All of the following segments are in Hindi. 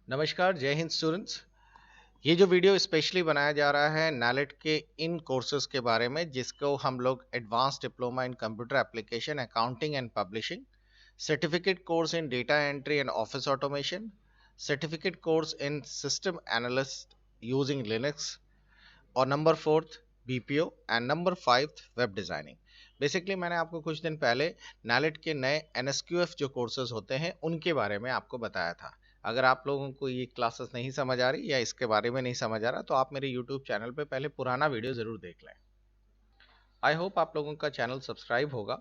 नमस्कार, जय हिंद स्टूडेंट्स। ये जो वीडियो स्पेशली बनाया जा रहा है नैलेट के इन कोर्सेज के बारे में जिसको हम लोग advance diploma in computer application accounting and publishing, certificate course in data entry and office automation, certificate course in system analyst using Linux और number fourth BPO and number five web designing. Basically मैंने आपको कुछ दिन पहले नैलेट के नए एनएसक्यूएफ जो कोर्सेज होते हैं उनके बारे में आपको बताया था। अगर आप लोगों को ये क्लासेस नहीं समझ आ रही या इसके बारे में नहीं समझ आ रहा तो आप मेरे यूट्यूब चैनल पे पहले पुराना वीडियो ज़रूर देख लें। आई होप आप लोगों का चैनल सब्सक्राइब होगा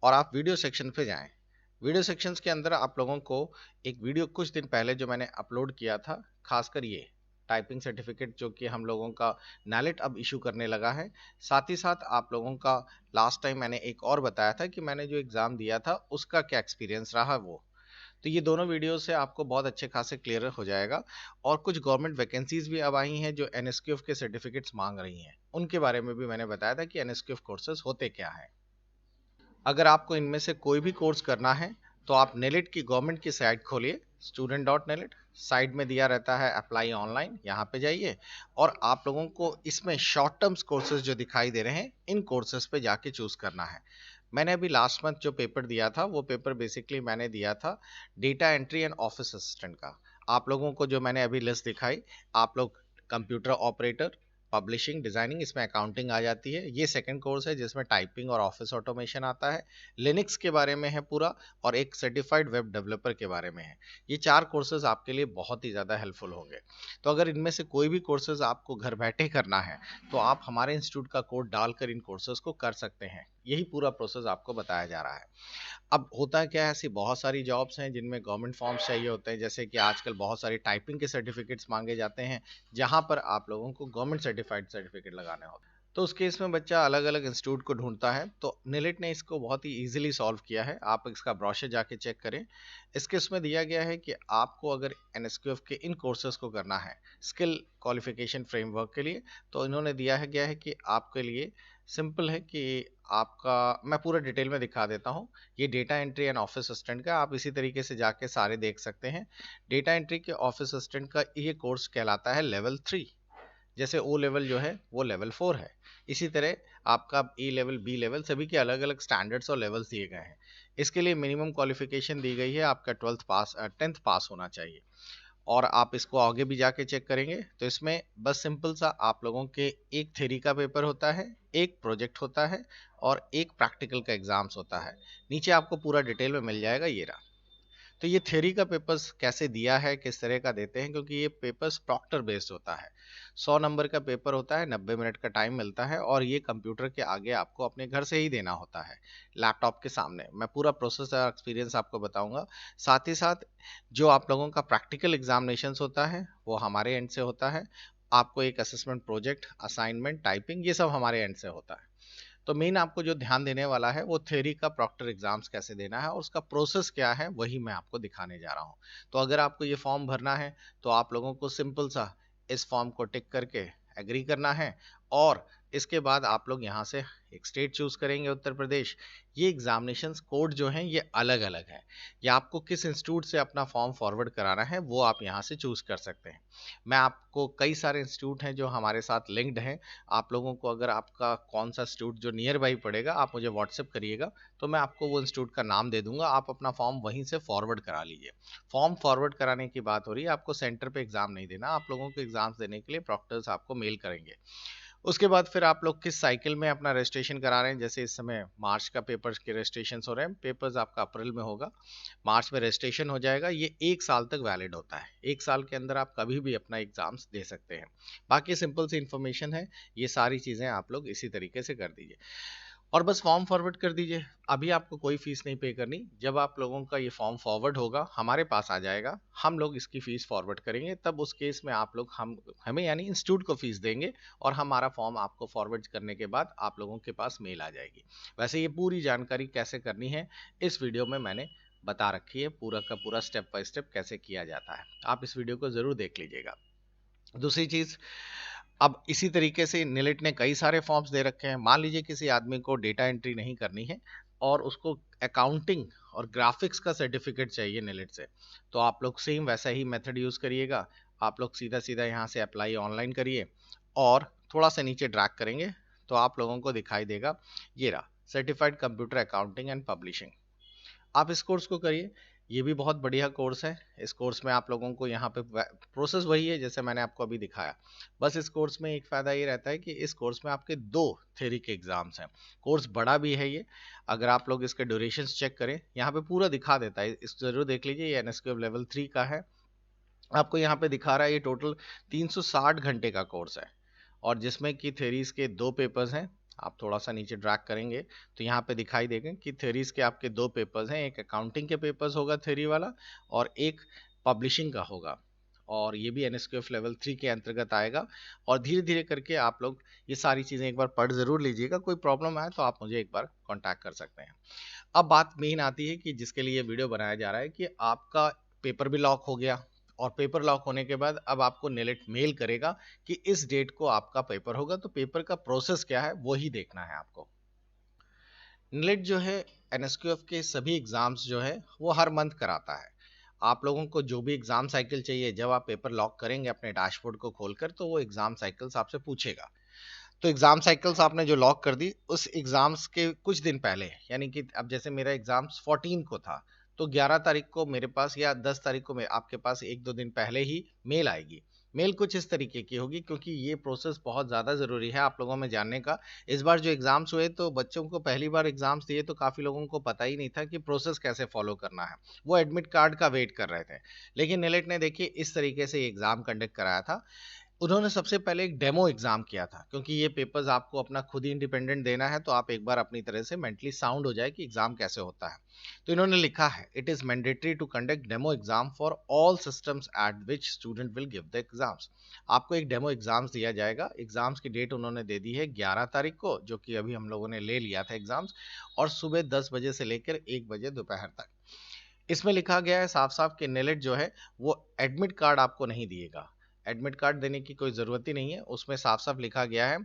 और आप वीडियो सेक्शन पे जाएं। वीडियो सेक्शंस के अंदर आप लोगों को एक वीडियो कुछ दिन पहले जो मैंने अपलोड किया था, खासकर ये टाइपिंग सर्टिफिकेट जो कि हम लोगों का नैलेट अब इशू करने लगा है। साथ ही साथ आप लोगों का लास्ट टाइम मैंने एक और बताया था कि मैंने जो एग्ज़ाम दिया था उसका क्या एक्सपीरियंस रहा वो। तो ये दोनों वीडियो से आपको बहुत अच्छे खासे क्लियर हो जाएगा। और कुछ गवर्नमेंट वैकेंसीज भी अब आई हैं जो एनएसक्यूएफ के सर्टिफिकेट्स मांग रही हैं, उनके बारे में भी मैंने बताया था कि एनएसक्यूएफ कोर्सेज होते क्या हैं। अगर आपको इनमें से कोई भी कोर्स करना है तो आप नेलेट की गवर्नमेंट की साइट खोलिए, student.nelit। साइड में दिया रहता है अप्लाई ऑनलाइन, यहाँ पे जाइए और आप लोगों को इसमें शॉर्ट टर्म्स कोर्सेज जो दिखाई दे रहे हैं इन कोर्सेज पे जाके चूज करना है। मैंने अभी लास्ट मंथ जो पेपर दिया था वो पेपर बेसिकली मैंने दिया था data entry and office assistant का। आप लोगों को जो मैंने अभी लिस्ट दिखाई, आप लोग कंप्यूटर ऑपरेटर, पब्लिशिंग, डिजाइनिंग, इसमें अकाउंटिंग आ जाती है। ये सेकंड कोर्स है जिसमें टाइपिंग और ऑफिस ऑटोमेशन आता है। लिनक्स के बारे में है पूरा, और एक सर्टिफाइड वेब डेवलपर के बारे में है। ये चार कोर्सेज आपके लिए बहुत ही ज़्यादा हेल्पफुल होंगे। तो अगर इनमें से कोई भी कोर्सेज आपको घर बैठे करना है तो आप हमारे इंस्टीट्यूट का कोड डालकर इन कोर्सेज को कर सकते हैं। यही पूरा प्रोसेस आपको बताया जा रहा है। अब होता क्या है, ऐसी बहुत सारी जॉब्स हैं जिनमें गवर्नमेंट फॉर्म्स चाहिए होते हैं, जैसे कि आजकल बहुत सारी टाइपिंग के सर्टिफिकेट्स मांगे जाते हैं जहां पर आप लोगों को गवर्नमेंट सर्टिफाइड सर्टिफिकेट लगाने होते हैं। तो उस केस में बच्चा अलग अलग इंस्टीट्यूट को ढूंढता है, तो निलिट ने इसको बहुत ही इजीली सॉल्व किया है। आप इसका ब्रोशर जाके चेक करें। इसके इसमें दिया गया है कि आपको अगर एनएसक्यूएफ के इन कोर्सेज को करना है स्किल क्वालिफिकेशन फ्रेमवर्क के लिए, तो इन्होंने दिया है गया है कि आपके लिए सिंपल है कि आपका, मैं पूरा डिटेल में दिखा देता हूँ। ये data entry and office assistant का आप इसी तरीके से जाके सारे देख सकते हैं। डेटा एंट्री के ऑफिस असिस्टेंट का ये कोर्स कहलाता है लेवल 3। जैसे ओ लेवल जो है वो लेवल 4 है, इसी तरह आपका ए लेवल, बी लेवल, सभी के अलग अलग स्टैंडर्ड्स और लेवल्स दिए गए हैं। इसके लिए मिनिमम क्वालिफिकेशन दी गई है, आपका 10th पास होना चाहिए। और आप इसको आगे भी जाके चेक करेंगे तो इसमें बस सिंपल सा आप लोगों के एक थ्योरी का पेपर होता है, एक प्रोजेक्ट होता है और एक प्रैक्टिकल का एग्जाम्स होता है। नीचे आपको पूरा डिटेल में मिल जाएगा, ये रहा। तो ये थ्योरी का पेपर्स कैसे दिया है, किस तरह का देते हैं, क्योंकि ये पेपर्स प्रॉक्टर बेस्ड होता है। 100 नंबर का पेपर होता है, 90 मिनट का टाइम मिलता है और ये कंप्यूटर के आगे आपको अपने घर से ही देना होता है, लैपटॉप के सामने। मैं पूरा प्रोसेस और एक्सपीरियंस आपको बताऊंगा। साथ ही साथ जो आप लोगों का प्रैक्टिकल एग्जामिनेशंस होता है वो हमारे एंड से होता है। आपको एक असेसमेंट, प्रोजेक्ट, असाइनमेंट, टाइपिंग, ये सब हमारे एंड से होता है। तो मेन आपको जो ध्यान देने वाला है वो थ्योरी का प्रॉक्टर एग्जाम्स कैसे देना है और उसका प्रोसेस क्या है, वही मैं आपको दिखाने जा रहा हूँ। तो अगर आपको ये फॉर्म भरना है तो आप लोगों को सिंपल सा इस फॉर्म को टिक करके एग्री करना है। और इसके बाद आप लोग यहाँ से एक स्टेट चूज करेंगे, उत्तर प्रदेश। ये एग्जामिनेशन कोड जो हैं ये अलग अलग है, या आपको किस इंस्टीट्यूट से अपना फॉर्म फॉरवर्ड कराना है वो आप यहाँ से चूज कर सकते हैं। मैं आपको, कई सारे इंस्टीट्यूट हैं जो हमारे साथ लिंक्ड हैं। आप लोगों को अगर आपका कौन सा इंस्टीट्यूट जो नियर बाई पड़ेगा आप मुझे व्हाट्सएप करिएगा, तो मैं आपको वो इंस्टीट्यूट का नाम दे दूंगा, आप अपना फॉर्म वहीं से फॉरवर्ड करा लीजिए। फॉर्म फॉरवर्ड कराने की बात हो रही है, आपको सेंटर पे एग्जाम नहीं देना, आप लोगों को एग्जाम्स देने के लिए प्रॉक्टर्स आपको मेल करेंगे। उसके बाद फिर आप लोग किस साइकिल में अपना रजिस्ट्रेशन करा रहे हैं, जैसे इस समय मार्च का पेपर्स के रजिस्ट्रेशन हो रहे हैं, पेपर्स आपका अप्रैल में होगा, मार्च में रजिस्ट्रेशन हो जाएगा। ये 1 साल तक वैलिड होता है, 1 साल के अंदर आप कभी भी अपना एग्जाम्स दे सकते हैं। बाकी सिंपल सी इन्फॉर्मेशन है, ये सारी चीज़ें आप लोग इसी तरीके से कर दीजिए और बस फॉर्म फॉरवर्ड कर दीजिए। अभी आपको कोई फीस नहीं पे करनी। जब आप लोगों का ये फॉर्म फॉरवर्ड होगा, हमारे पास आ जाएगा, हम लोग इसकी फ़ीस फॉरवर्ड करेंगे, तब उस केस में आप लोग हमें यानी इंस्टीट्यूट को फ़ीस देंगे और हमारा फॉर्म आपको फॉरवर्ड करने के बाद आप लोगों के पास मेल आ जाएगी। वैसे ये पूरी जानकारी कैसे करनी है इस वीडियो में मैंने बता रखी है, पूरा का पूरा स्टेप बाय स्टेप कैसे किया जाता है। आप इस वीडियो को ज़रूर देख लीजिएगा। दूसरी चीज़, अब इसी तरीके से निलिट ने कई सारे फॉर्म्स दे रखे हैं। मान लीजिए किसी आदमी को डेटा एंट्री नहीं करनी है और उसको अकाउंटिंग और ग्राफिक्स का सर्टिफिकेट चाहिए नेलेट से, तो आप लोग सेम वैसा ही मेथड यूज़ करिएगा। आप लोग सीधा सीधा यहाँ से अप्लाई ऑनलाइन करिए और थोड़ा सा नीचे ड्रैग करेंगे तो आप लोगों को दिखाई देगा ये रहा, certified computer accounting and publishing. आप इस कोर्स को करिए, ये भी बहुत बढ़िया कोर्स है। इस कोर्स में आप लोगों को यहाँ पे प्रोसेस वही है जैसे मैंने आपको अभी दिखाया। बस इस कोर्स में एक फ़ायदा ये रहता है कि इस कोर्स में आपके 2 थ्योरी के एग्जाम्स हैं। कोर्स बड़ा भी है ये, अगर आप लोग इसके ड्यूरेशंस चेक करें यहाँ पे पूरा दिखा देता है, इस जरूर देख लीजिए। ये NSQF लेवल 3 का है, आपको यहाँ पे दिखा रहा है ये टोटल 360 घंटे का कोर्स है और जिसमें कि थ्योरीज के 2 पेपर्स हैं। आप थोड़ा सा नीचे ड्रैग करेंगे तो यहाँ पे दिखाई देगा कि थ्योरीज के आपके 2 पेपर्स हैं, एक अकाउंटिंग के पेपर्स होगा थ्योरी वाला और एक पब्लिशिंग का होगा, और ये भी NSQF लेवल 3 के अंतर्गत आएगा। और धीरे धीरे करके आप लोग ये सारी चीज़ें एक बार पढ़ ज़रूर लीजिएगा, कोई प्रॉब्लम आए तो आप मुझे एक बार कॉन्टैक्ट कर सकते हैं। अब बात मेन आती है कि जिसके लिए ये वीडियो बनाया जा रहा है कि आपका पेपर भी लॉक हो गया और पेपर लॉक होने के बाद अब आपको नेलेट मेल करेगा कि इस डेट को आपका पेपर होगा, तो पेपर का प्रोसेस क्या है वो ही देखना है आपको। नेलेट जो है NSQF के सभी एग्जाम्स जो है वो हर मंथ कराता है। आप लोगों को जो भी एग्जाम साइकिल चाहिए, जब आप पेपर लॉक करेंगे अपने डैशबोर्ड को खोलकर, तो वो एग्जाम साइकिल्स आपसे पूछेगा। तो एग्जाम साइकिल्स आपने जो लॉक कर दी उस एग्जाम्स के कुछ दिन पहले, यानी कि अब जैसे मेरा एग्जाम्स 14 को था तो 11 तारीख को मेरे पास या 10 तारीख को आपके पास 1-2 दिन पहले ही मेल आएगी। मेल कुछ इस तरीके की होगी, क्योंकि ये प्रोसेस बहुत ज़्यादा ज़रूरी है आप लोगों में जानने का। इस बार जो एग्जाम्स हुए तो बच्चों को पहली बार एग्जाम्स दिए तो काफ़ी लोगों को पता ही नहीं था कि प्रोसेस कैसे फॉलो करना है, वो एडमिट कार्ड का वेट कर रहे थे। लेकिन नेलेट ने देखिए इस तरीके से एग्ज़ाम कंडक्ट कराया था। उन्होंने सबसे पहले एक डेमो एग्जाम किया था, क्योंकि ये पेपर्स आपको अपना खुद ही इंडिपेंडेंट देना है, तो आप एक बार अपनी तरह से मेंटली साउंड हो जाए कि एग्जाम कैसे होता है। तो इन्होंने लिखा है, it is mandatory to conduct demo exam for all systems at which student will give the exams. आपको एक डेमो एग्जाम्स दिया जाएगा। एग्जाम्स की डेट उन्होंने दे दी है 11 तारीख को, जो कि अभी हम लोगों ने ले लिया था एग्जाम्स, और सुबह 10 बजे से लेकर 1 बजे दोपहर तक। इसमें लिखा गया है साफ साफ कि नेलेट जो है वो एडमिट कार्ड आपको नहीं दिएगा। एडमिट कार्ड देने की कोई ज़रूरत ही नहीं है, उसमें साफ साफ लिखा गया है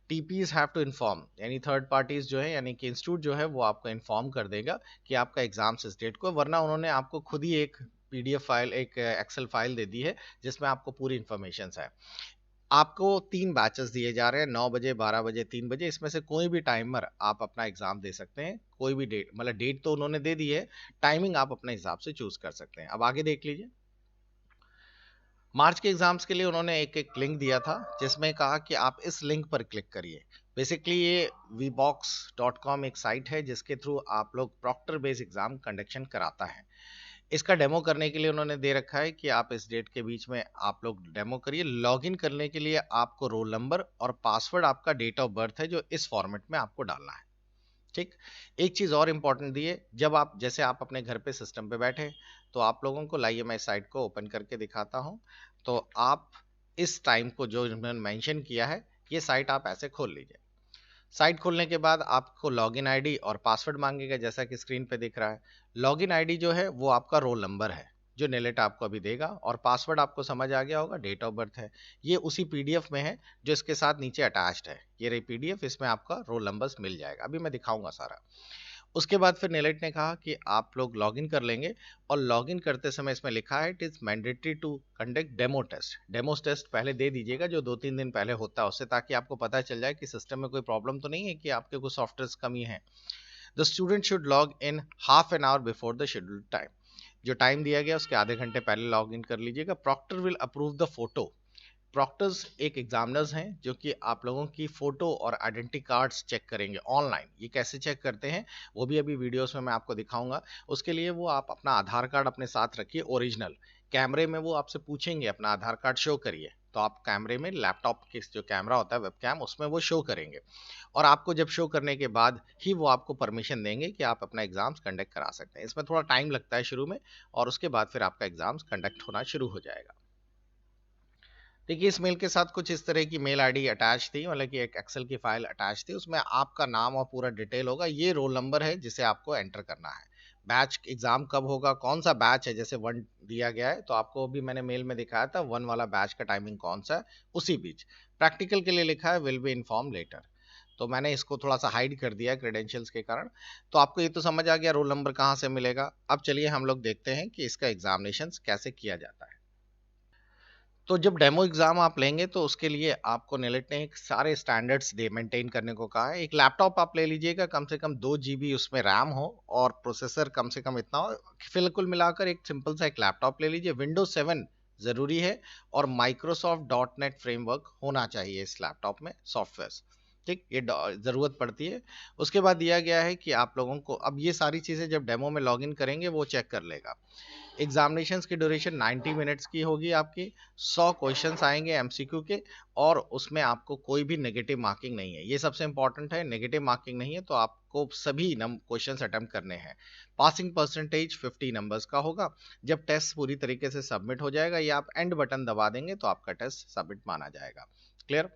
TPs हैव टू इन्फॉर्म, यानी थर्ड पार्टीज जो है यानी कि इंस्टीट्यूट जो है वो आपको इन्फॉर्म कर देगा कि आपका एग्जाम इस डेट को, वरना उन्होंने आपको खुद ही एक PDF फाइल, एक एक्सेल फाइल दे दी है जिसमें आपको पूरी इन्फॉर्मेशन है। आपको 3 बैचेस दिए जा रहे हैं, 9 बजे, 12 बजे, 3 बजे। इसमें से कोई भी टाइमर आप अपना एग्जाम दे सकते हैं, कोई भी डेट, मतलब डेट तो उन्होंने दे दी है, टाइमिंग आप अपने हिसाब से चूज कर सकते हैं। अब आगे देख लीजिए। मार्च के एग्जाम्स के लिए उन्होंने एक लिंक दिया था जिसमें कहा कि आप इस लिंक पर क्लिक करिए। बेसिकली ये vbox.com एक साइट है जिसके थ्रू आप लोग प्रॉक्टर बेस्ड एग्जाम कंडक्शन कराता है। इसका डेमो करने के लिए उन्होंने दे रखा है कि आप इस डेट के बीच में आप लोग डेमो करिए। लॉगिन करने के लिए आपको रोल नंबर और पासवर्ड आपका डेट ऑफ बर्थ है जो इस फॉर्मेट में आपको डालना है। ठीक, एक चीज़ और इम्पॉर्टेंट दी है, जब आप जैसे आप अपने घर पे सिस्टम पे बैठे तो आप लोगों को, लाइए मैं इस साइट को ओपन करके दिखाता हूँ। तो आप इस टाइम को जो इन्होंने मेंशन किया है, ये साइट आप ऐसे खोल लीजिए। साइट खोलने के बाद आपको लॉगिन आईडी और पासवर्ड मांगेगा जैसा कि स्क्रीन पे दिख रहा है। लॉगिन आईडी जो है वो आपका रोल नंबर है जो नेलेट आपको अभी देगा, और पासवर्ड आपको समझ आ गया होगा, डेट ऑफ बर्थ है। ये उसी PDF में है जो इसके साथ नीचे अटैच्ड है। ये रही PDF, इसमें आपका रोल नंबर्स मिल जाएगा, अभी मैं दिखाऊंगा सारा। उसके बाद फिर नेलेट ने कहा कि आप लोग लॉगिन कर लेंगे, और लॉगिन करते समय इसमें लिखा है it is mandatory to conduct demo test. Demo test पहले दे दीजिएगा जो 2-3 दिन पहले होता है उससे, ताकि आपको पता चल जाए कि सिस्टम में कोई प्रॉब्लम तो नहीं है कि आपके कुछ सॉफ्टवेयर कमी है। The student should log in half an hour before the scheduled time. जो टाइम दिया गया उसके आधे घंटे पहले लॉग इन कर लीजिएगा। Proctor will approve the photo. Proctors एक एग्जामिनर्स हैं जो कि आप लोगों की फोटो और आइडेंटिटी कार्ड्स चेक करेंगे ऑनलाइन। ये कैसे चेक करते हैं वो भी अभी वीडियोस में मैं आपको दिखाऊंगा। उसके लिए वो आप अपना आधार कार्ड अपने साथ रखिए ओरिजिनल। कैमरे में वो आपसे पूछेंगे अपना आधार कार्ड शो करिए, तो आप कैमरे में, लैपटॉप के जो कैमरा होता है वेब कैम, उसमें वो शो करेंगे, और आपको जब शो करने के बाद ही वो आपको परमिशन देंगे कि आप अपना एग्जाम्स कंडक्ट करा सकते हैं। इसमें थोड़ा टाइम लगता है शुरू में, और उसके बाद फिर आपका एग्जाम्स कंडक्ट होना शुरू हो जाएगा। देखिए इस मेल के साथ कुछ इस तरह की मेल आईडी अटैच थी, मतलब कि एक एक्सेल की फाइल अटैच थी, उसमें आपका नाम और पूरा डिटेल होगा। ये रोल नंबर है जिसे आपको एंटर करना है। बैच एग्जाम कब होगा, कौन सा बैच है, जैसे 1 दिया गया है तो आपको भी मैंने मेल में दिखाया था 1 वाला बैच का टाइमिंग कौन सा है, उसी बीच। प्रैक्टिकल के लिए लिखा है विल बी इन्फॉर्म लेटर। तो मैंने इसको थोड़ा सा हाइड कर दिया क्रेडेंशियल्स के कारण। तो आपको ये तो समझ आ गया रोल नंबर कहाँ से मिलेगा। अब चलिए हम लोग देखते हैं कि इसका एग्जामिनेशन कैसे किया जाता है। तो जब डेमो एग्जाम आप लेंगे तो उसके लिए आपको नेलेट ने एक सारे स्टैंडर्ड्स दे मेंटेन करने को कहा है। एक लैपटॉप आप ले लीजिएगा, कम से कम 2 GB उसमें रैम हो और प्रोसेसर कम से कम इतना हो। फिर कुल मिलाकर एक सिंपल सा एक लैपटॉप ले लीजिए। विंडोज 7 जरूरी है और माइक्रोसॉफ्ट .NET फ्रेमवर्क होना चाहिए इस लैपटॉप में सॉफ्टवेयर। ठीक, ये जरूरत पड़ती है। उसके बाद दिया गया है कि आप लोगों को अब ये सारी चीजें जब डेमो में लॉगिन करेंगे वो चेक कर लेगा। एग्जामिनेशंस की ड्यूरेशन 90 मिनट्स की होगी आपकी। 100 क्वेश्चंस आएंगे एमसीक्यू के और उसमें आपको कोई भी नेगेटिव मार्किंग नहीं है। ये सबसे इंपॉर्टेंट है, नेगेटिव मार्किंग नहीं है तो आपको सभी क्वेश्चंस अटेम्प्ट करने हैं। पासिंग परसेंटेज 50 नंबर्स का होगा। जब टेस्ट पूरी तरीके से सबमिट हो जाएगा या आप एंड बटन दबा देंगे तो आपका टेस्ट सबमिट माना जाएगा। क्लियर?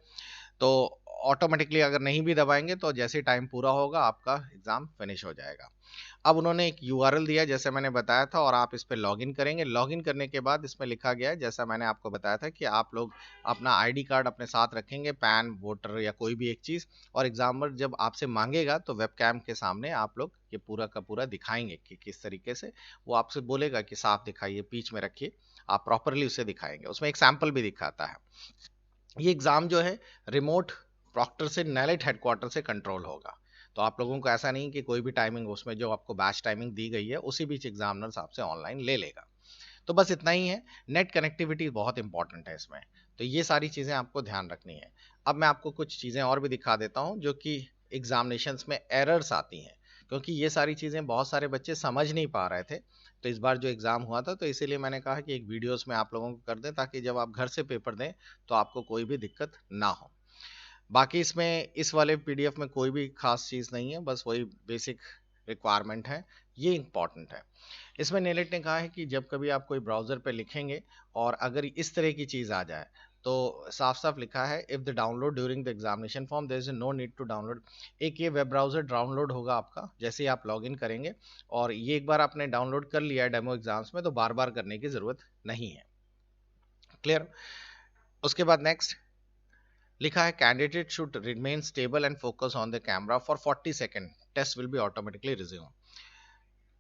तो ऑटोमेटिकली अगर नहीं भी दबाएंगे तो जैसे टाइम पूरा होगा आपका एग्जाम फिनिश हो जाएगा। अब उन्होंने एक यूआरएल दिया जैसे मैंने बताया था और आप इस पर लॉगिन करेंगे। लॉगिन करने के बाद इसमें लिखा गया है जैसा मैंने आपको बताया था कि आप लोग अपना आईडी कार्ड अपने साथ रखेंगे, पैन, वोटर या कोई भी एक चीज़, और एग्जामिनर जब आपसे मांगेगा तो वेबकैम के सामने आप लोग ये पूरा का पूरा दिखाएंगे कि किस तरीके से। वो आपसे बोलेगा कि साफ दिखाइए, बीच में रखिए, आप प्रॉपरली उसे दिखाएंगे। उसमें एक सैंपल भी दिखाता है। ये एग्ज़ाम जो है रिमोट प्रॉक्टर से नैलेट हेडक्वार्टर से कंट्रोल होगा। तो आप लोगों को ऐसा नहीं कि कोई भी टाइमिंग उसमें जो आपको बैच टाइमिंग दी गई है उसी बीच एग्जामिनर आपसे ऑनलाइन ले लेगा। तो बस इतना ही है। नेट कनेक्टिविटी बहुत इंपॉर्टेंट है इसमें। तो ये सारी चीज़ें आपको ध्यान रखनी है। अब मैं आपको कुछ चीज़ें और भी दिखा देता हूँ जो कि एग्जामिनेशंस में एरर्स आती हैं, क्योंकि ये सारी चीज़ें बहुत सारे बच्चे समझ नहीं पा रहे थे। तो इस बार जो एग्ज़ाम हुआ था तो इसीलिए मैंने कहा कि एक वीडियोस में आप लोगों को कर दें ताकि जब आप घर से पेपर दें तो आपको कोई भी दिक्कत ना हो। बाकी इसमें इस वाले पीडीएफ में कोई भी खास चीज़ नहीं है, बस वही बेसिक रिक्वायरमेंट है, ये इंपॉर्टेंट है। इसमें नेलेट ने कहा है कि जब कभी आप कोई ब्राउज़र पे लिखेंगे और अगर इस तरह की चीज़ आ जाए तो साफ साफ लिखा है if the download during the examination form there is no need to download. एक ये वेब ब्राउज़र डाउनलोड होगा आपका जैसे ही आप लॉगिन करेंगे, और ये एक बार आपने डाउनलोड कर लिया है डेमो एग्जाम्स में तो बार बार करने की ज़रूरत नहीं है। क्लियर? उसके बाद नेक्स्ट लिखा है candidate should remain stable and focus on the camera for 40 second, test will be automatically resume.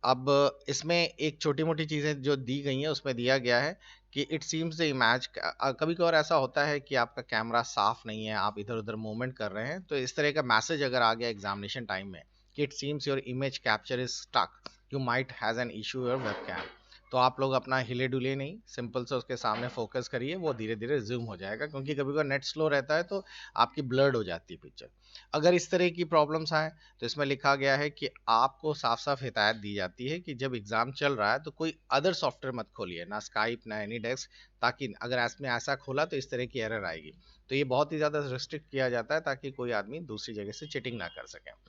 अब इसमें एक छोटी मोटी चीज़ें जो दी गई हैं उसमें दिया गया है कि इट सीम्स द इमेज, कभी कभार ऐसा होता है कि आपका कैमरा साफ नहीं है, आप इधर उधर मूवमेंट कर रहे हैं, तो इस तरह का मैसेज अगर आ गया एग्जामिनेशन टाइम में कि it seems your image capture is stuck, you might has an issue your webcam, तो आप लोग अपना हिले डुले नहीं, सिंपल से उसके सामने फोकस करिए, वो धीरे धीरे रिज्यूम हो जाएगा, क्योंकि कभी कभी नेट स्लो रहता है तो आपकी ब्लर्ड हो जाती है पिक्चर। अगर इस तरह की प्रॉब्लम्स आए तो इसमें लिखा गया है कि आपको साफ साफ हिदायत दी जाती है कि जब एग्जाम चल रहा है तो कोई अदर सॉफ्टवेयर मत खोलिए, ना स्काइप ना एनी डेस्क, ताकि अगर इसमें ऐसा खोला तो इस तरह की एरर आएगी। तो ये बहुत ही ज़्यादा रिस्ट्रिक्ट किया जाता है ताकि कोई आदमी दूसरी जगह से चीटिंग ना कर सके।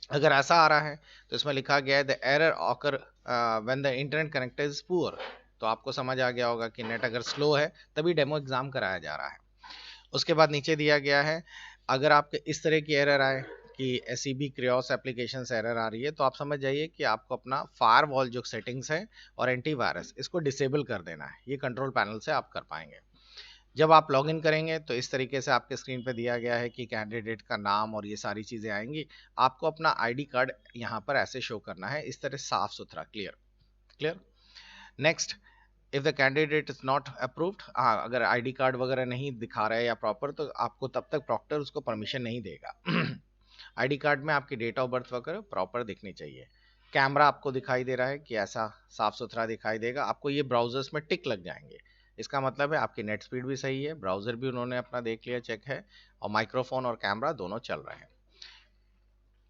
अगर ऐसा आ रहा है तो इसमें लिखा गया है the error occur when the internet connect is poor. तो आपको समझ आ गया होगा कि नेट अगर स्लो है तभी डेमो एग्जाम कराया जा रहा है। उसके बाद नीचे दिया गया है अगर आपके इस तरह की एरर आए कि SEB क्रियोस एप्लीकेशन एरर आ रही है तो आप समझ जाइए कि आपको अपना फायरवॉल जो सेटिंग्स है और एंटीवायरस इसको डिसेबल कर देना है। ये कंट्रोल पैनल से आप कर पाएंगे। जब आप लॉगिन करेंगे तो इस तरीके से आपके स्क्रीन पे दिया गया है कि कैंडिडेट का नाम और ये सारी चीज़ें आएंगी। आपको अपना आईडी कार्ड यहाँ पर ऐसे शो करना है, इस तरह साफ सुथरा, clear? Clear? Next, if the candidate is not approved, हाँ अगर आईडी कार्ड वगैरह नहीं दिखा रहा है या प्रॉपर तो आपको तब तक प्रॉक्टर उसको परमिशन नहीं देगा। आईडी कार्ड में आपकी डेट ऑफ बर्थ वगैरह प्रॉपर दिखनी चाहिए। कैमरा आपको दिखाई दे रहा है कि ऐसा साफ सुथरा दिखाई देगा। आपको ये ब्राउजर्स में टिक लग जाएंगे, इसका मतलब है आपकी नेट स्पीड भी सही है, ब्राउजर भी उन्होंने अपना देख लिया, चेक है, और माइक्रोफोन और कैमरा दोनों चल रहे हैं।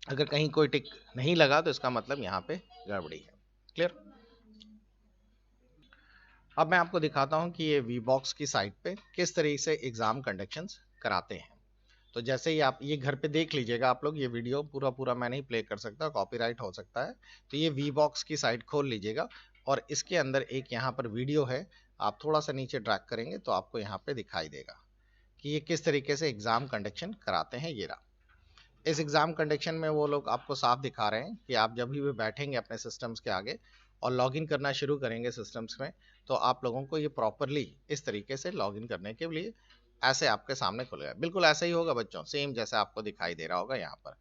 अगर कहीं कोई टिक नहीं लगा तो इसका मतलब यहाँ पे गड़बड़ी है। क्लियर? अब मैं आपको दिखाता हूँ कि ये वीबॉक्स की साइट पे किस तरीके से एग्जाम कंडक्शंस कराते हैं। तो जैसे ही आप ये घर पे देख लीजिएगा आप लोग, ये वीडियो पूरा पूरा मैं नहीं प्ले कर सकता, कॉपीराइट हो सकता है। तो ये वीबॉक्स की साइट खोल लीजिएगा और इसके अंदर एक यहाँ पर वीडियो है, आप थोड़ा सा नीचे ड्रैग करेंगे तो आपको यहाँ पे दिखाई देगा कि ये किस तरीके से एग्जाम कंडक्शन कराते हैं। ये रहा। इस एग्जाम कंडक्शन में वो लोग आपको साफ दिखा रहे हैं कि आप जब भी बैठेंगे अपने सिस्टम्स के आगे और लॉगिन करना शुरू करेंगे सिस्टम्स में, तो आप लोगों को ये प्रॉपरली इस तरीके से लॉगिन करने के लिए ऐसे आपके सामने खुलेगा। बिल्कुल ऐसा ही होगा बच्चों, सेम जैसे आपको दिखाई दे रहा होगा। यहाँ पर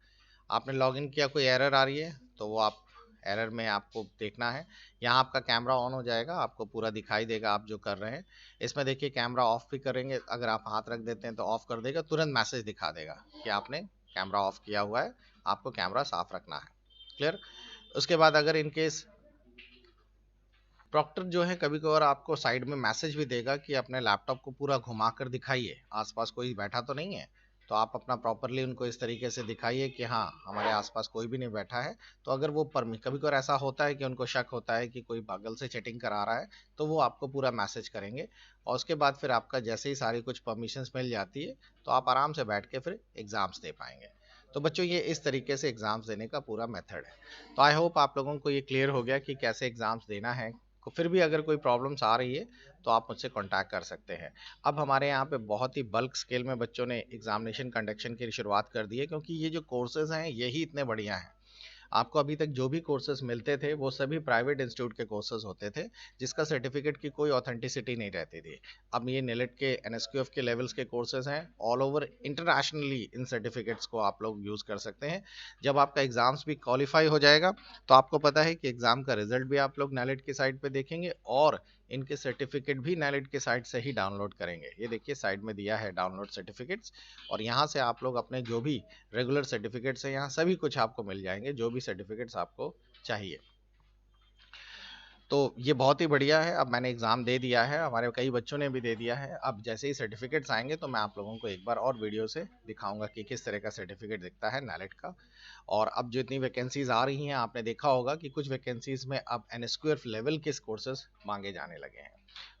आपने लॉगिन किया, कोई एरर आ रही है तो वो आप एरर में आपको देखना है। यहाँ आपका कैमरा ऑन हो जाएगा, आपको पूरा दिखाई देगा आप जो कर रहे हैं। इसमें देखिए कैमरा ऑफ भी करेंगे, अगर आप हाथ रख देते हैं तो ऑफ कर देगा, तुरंत मैसेज दिखा देगा कि आपने कैमरा ऑफ किया हुआ है, आपको कैमरा साफ रखना है। क्लियर। उसके बाद अगर इनकेस प्रॉक्टर जो है कभी कभार आपको साइड में मैसेज भी देगा कि अपने लैपटॉप को पूरा घुमा कर दिखाइए, आसपास कोई बैठा तो नहीं है। तो आप अपना प्रॉपरली उनको इस तरीके से दिखाइए कि हाँ हमारे आसपास कोई भी नहीं बैठा है। तो अगर वो कभी कभार ऐसा होता है कि उनको शक होता है कि कोई बगल से चैटिंग करा रहा है, तो वो आपको पूरा मैसेज करेंगे। और उसके बाद फिर आपका जैसे ही सारी कुछ परमिशंस मिल जाती है तो आप आराम से बैठ के फिर एग्ज़ाम्स दे पाएंगे। तो बच्चों ये इस तरीके से एग्ज़ाम्स देने का पूरा मेथड है। तो आई होप आप लोगों को ये क्लियर हो गया कि कैसे एग्ज़ाम्स देना है। फिर भी अगर कोई प्रॉब्लम्स आ रही है तो आप मुझसे कांटेक्ट कर सकते हैं। अब हमारे यहाँ पे बहुत ही बल्क स्केल में बच्चों ने एग्जामिनेशन कंडक्शन की शुरुआत कर दी है, क्योंकि ये जो कोर्सेज हैं यही इतने बढ़िया हैं। आपको अभी तक जो भी कोर्सेज मिलते थे वो सभी प्राइवेट इंस्टीट्यूट के कोर्सेज होते थे, जिसका सर्टिफिकेट की कोई ऑथेंटिसिटी नहीं रहती थी। अब ये नेलेट के एनएसक्यूएफ के लेवल्स के कोर्सेज हैं, ऑल ओवर इंटरनेशनली इन सर्टिफिकेट्स को आप लोग यूज़ कर सकते हैं। जब आपका एग्ज़ाम्स भी क्वालिफाई हो जाएगा तो आपको पता है कि एग्ज़ाम का रिजल्ट भी आप लोग नेलेट की साइट पे देखेंगे, और इनके सर्टिफिकेट भी नेलेट के साइट से ही डाउनलोड करेंगे। ये देखिए साइड में दिया है डाउनलोड सर्टिफिकेट्स, और यहाँ से आप लोग अपने जो भी रेगुलर सर्टिफिकेट्स हैं यहाँ सभी कुछ आपको मिल जाएंगे, जो भी सर्टिफिकेट्स आपको चाहिए। तो ये बहुत ही बढ़िया है। अब मैंने एग्ज़ाम दे दिया है, हमारे कई बच्चों ने भी दे दिया है। अब जैसे ही सर्टिफिकेट्स आएंगे तो मैं आप लोगों को एक बार और वीडियो से दिखाऊंगा कि किस तरह का सर्टिफिकेट दिखता है नेलेट का। और अब जो इतनी वैकेंसीज आ रही हैं, आपने देखा होगा कि कुछ वैकेंसीज में अब एनएसक्यूएफ लेवल के कोर्सेज मांगे जाने लगे हैं।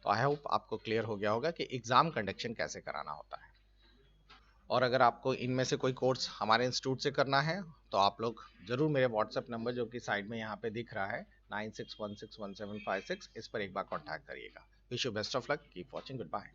तो आई होप आपको क्लियर हो गया होगा कि एग्ज़ाम कंडक्शन कैसे कराना होता है। और अगर आपको इनमें से कोई कोर्स हमारे इंस्टीट्यूट से करना है तो आप लोग ज़रूर मेरे व्हाट्सएप नंबर जो कि साइड में यहाँ पे दिख रहा है 96161756, इस पर एक बार कॉन्टैक्ट करिएगा। Wish you best of luck, keep watching, good bye.